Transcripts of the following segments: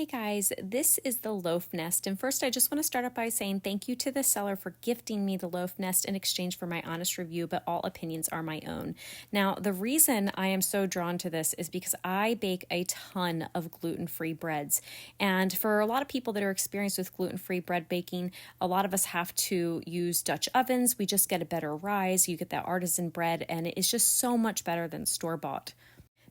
Hey guys, this is the LoafNest, and first I just want to start out by saying thank you to the seller for gifting me the LoafNest in exchange for my honest review, but all opinions are my own. Now, the reason I am so drawn to this is because I bake a ton of gluten-free breads, and for a lot of people that are experienced with gluten-free bread baking, a lot of us have to use Dutch ovens. We just get a better rise, you get that artisan bread, and it is just so much better than store-bought.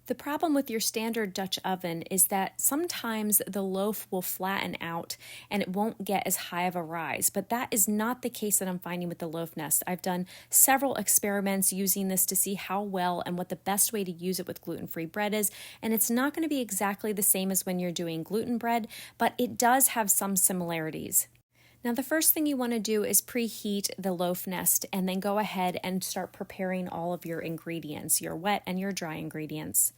The problem with your standard Dutch oven is that sometimes the loaf will flatten out and it won't get as high of a rise, but that is not the case that I'm finding with the LoafNest. I've done several experiments using this to see how well and what the best way to use it with gluten-free bread is, and it's not going to be exactly the same as when you're doing gluten bread, but it does have some similarities. Now, the first thing you want to do is preheat the LoafNest and then go ahead and start preparing all of your ingredients, your wet and your dry ingredients.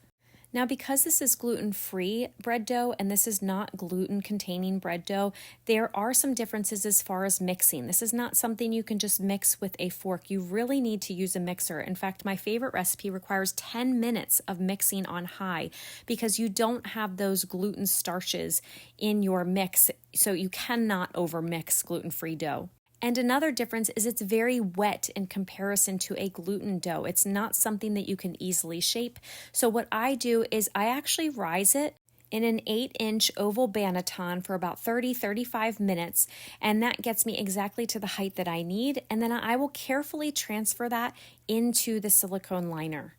Now, because this is gluten-free bread dough and this is not gluten-containing bread dough, there are some differences as far as mixing. This is not something you can just mix with a fork. You really need to use a mixer. In fact, my favorite recipe requires 10 minutes of mixing on high because you don't have those gluten starches in your mix, so you cannot overmix gluten-free dough. And another difference is it's very wet in comparison to a gluten dough. It's not something that you can easily shape. So what I do is I actually rise it in an 8-inch oval banneton for about 30-35 minutes, and that gets me exactly to the height that I need, and then I will carefully transfer that into the silicone liner.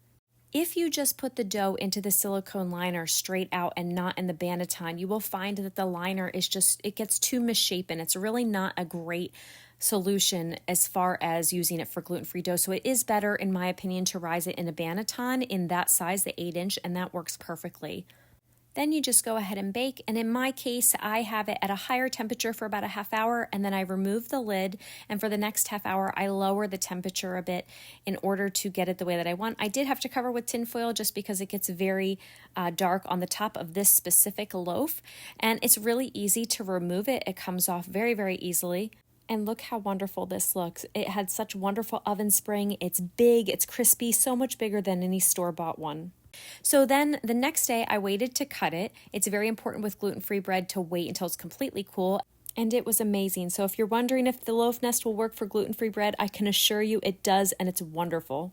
If you just put the dough into the silicone liner straight out and not in the banneton, you will find that the liner it gets too misshapen. It's really not a great solution as far as using it for gluten-free dough. So it is better, in my opinion, to rise it in a banneton in that size, the 8-inch, and that works perfectly. Then you just go ahead and bake, and in my case, I have it at a higher temperature for about a half hour, and then I remove the lid, and for the next half hour, I lower the temperature a bit in order to get it the way that I want. I did have to cover with tin foil just because it gets very dark on the top of this specific loaf, and it's really easy to remove it. It comes off very, very easily. And look how wonderful this looks. It had such wonderful oven spring. It's big, it's crispy, so much bigger than any store-bought one. So then the next day I waited to cut it. It's very important with gluten-free bread to wait until it's completely cool. And it was amazing. So if you're wondering if the LoafNest will work for gluten-free bread, I can assure you it does, and it's wonderful.